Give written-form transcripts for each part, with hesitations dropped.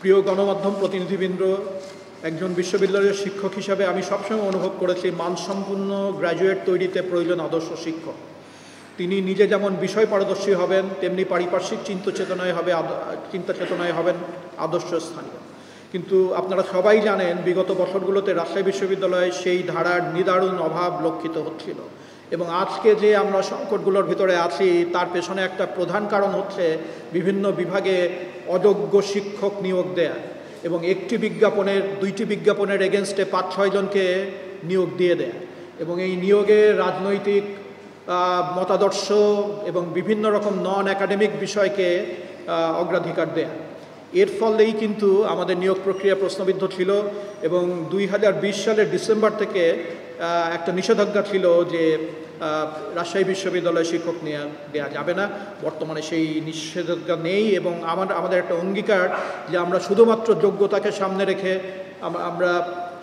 প্রিয় গণমাধ্যম প্রতিনিধিবৃন্দ, একজন বিশ্ববিদ্যালয়ের শিক্ষক হিসাবে আমি সবসময় অনুভব করেছি মানসম্পন্ন গ্র্যাজুয়েট তৈরিতে প্রয়োজন আদর্শ শিক্ষক। তিনি নিজে যেমন বিষয় পারদর্শী হবেন, তেমনি পারিপার্শ্বিক চিন্তা চেতনায় হবেন আদর্শ স্থানীয়। কিন্তু আপনারা সবাই জানেন, বিগত বছরগুলোতে রাজশাহী বিশ্ববিদ্যালয়ে সেই ধারার নিদারুণ অভাব লক্ষিত হচ্ছিল, এবং আজকে যে আমরা সংকটগুলোর ভিতরে আছি তার পেছনে একটা প্রধান কারণ হচ্ছে বিভিন্ন বিভাগে অযোগ্য শিক্ষক নিয়োগ দেয়া এবং দুইটি বিজ্ঞাপনের এগেনস্টে 5-6 জনকে নিয়োগ দিয়ে দেয়া, এবং এই নিয়োগে রাজনৈতিক মতাদর্শ এবং বিভিন্ন রকম নন একাডেমিক বিষয়কে অগ্রাধিকার দেয়া। এর ফলেই কিন্তু আমাদের নিয়োগ প্রক্রিয়া প্রশ্নবিদ্ধ ছিল, এবং 2020 সালের ডিসেম্বর থেকে একটা নিষেধাজ্ঞা ছিল যে রাজশাহী বিশ্ববিদ্যালয়ে শিক্ষক দেওয়া যাবে না। বর্তমানে সেই নিষেধাজ্ঞা নেই, এবং আমাদের একটা অঙ্গীকার যে আমরা শুধুমাত্র যোগ্যতাকে সামনে রেখে আমরা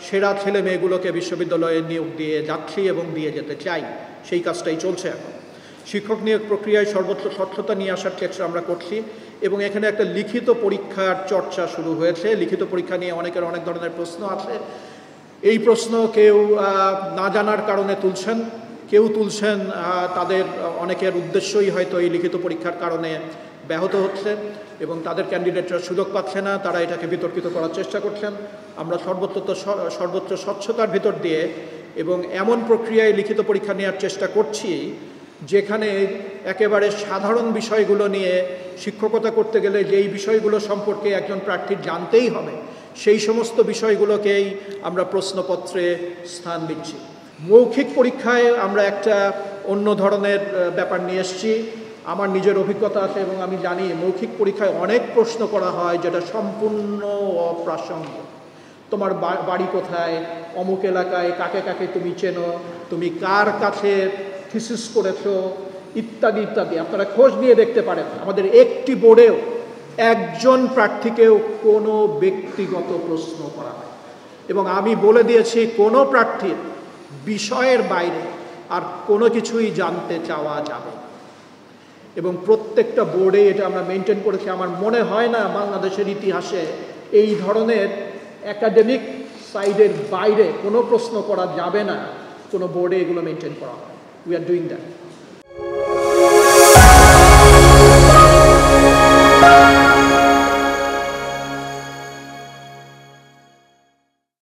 সেরা ছেলে মেয়েগুলোকে বিশ্ববিদ্যালয়ে নিয়োগ দিয়ে যাচ্ছি এবং দিয়ে যেতে চাই। সেই কাজটাই চলছে এখন। শিক্ষক নিয়োগ প্রক্রিয়ায় সর্বোচ্চ স্বচ্ছতা নিয়ে আসার চেষ্টা আমরা করছি, এবং এখানে একটা লিখিত পরীক্ষার চর্চা শুরু হয়েছে। লিখিত পরীক্ষা নিয়ে অনেকের অনেক ধরনের প্রশ্ন আছে। এই প্রশ্ন কেউ না জানার কারণে তুলছেন, কেউ তুলছেন তাদের অনেকের উদ্দেশ্যই হয়তো এই লিখিত পরীক্ষার কারণে ব্যাহত হচ্ছে এবং তাদের ক্যান্ডিডেটরা সুযোগ পাচ্ছে না, তারা এটাকে বিতর্কিত করার চেষ্টা করছেন। আমরা সর্বোচ্চ স্বচ্ছতার ভিতর দিয়ে এবং এমন প্রক্রিয়ায় লিখিত পরীক্ষা নেওয়ার চেষ্টা করছি যেখানে একেবারে সাধারণ বিষয়গুলো নিয়ে শিক্ষকতা করতে গেলে যেই বিষয়গুলো সম্পর্কে একজন প্রার্থীর জানতেই হবে সেই সমস্ত বিষয়গুলোকেই আমরা প্রশ্নপত্রে স্থান দিচ্ছি। মৌখিক পরীক্ষায় আমরা একটা অন্য ধরনের ব্যাপার নিয়ে এসেছি। আমার নিজের অভিজ্ঞতা আছে এবং আমি জানি মৌখিক পরীক্ষায় অনেক প্রশ্ন করা হয় যেটা সম্পূর্ণ অপ্রাসঙ্গিক। তোমার বাড়ি কোথায়, অমুক এলাকায় কাকে কাকে তুমি চেনো, তুমি কার কাছে থিসিস করেছো, ইত্যাদি ইত্যাদি। আপনারা খোঁজ নিয়ে দেখতে পারেন আমাদের একটি বোর্ডেও একজন প্রার্থীকেও কোনো ব্যক্তিগত প্রশ্ন করা হয়, এবং আমি বলে দিয়েছি কোনো প্রার্থীর বিষয়ের বাইরে আর কোনো কিছুই জানতে চাওয়া যাবে, এবং প্রত্যেকটা বোর্ডে এটা আমরা মেনটেন করেছি। আমার মনে হয় না বাংলাদেশের ইতিহাসে এই ধরনের একাডেমিক সাইডের বাইরে কোনো প্রশ্ন করা যাবে না কোনো বোর্ডে এগুলো মেনটেন করা হয়। We are doing that.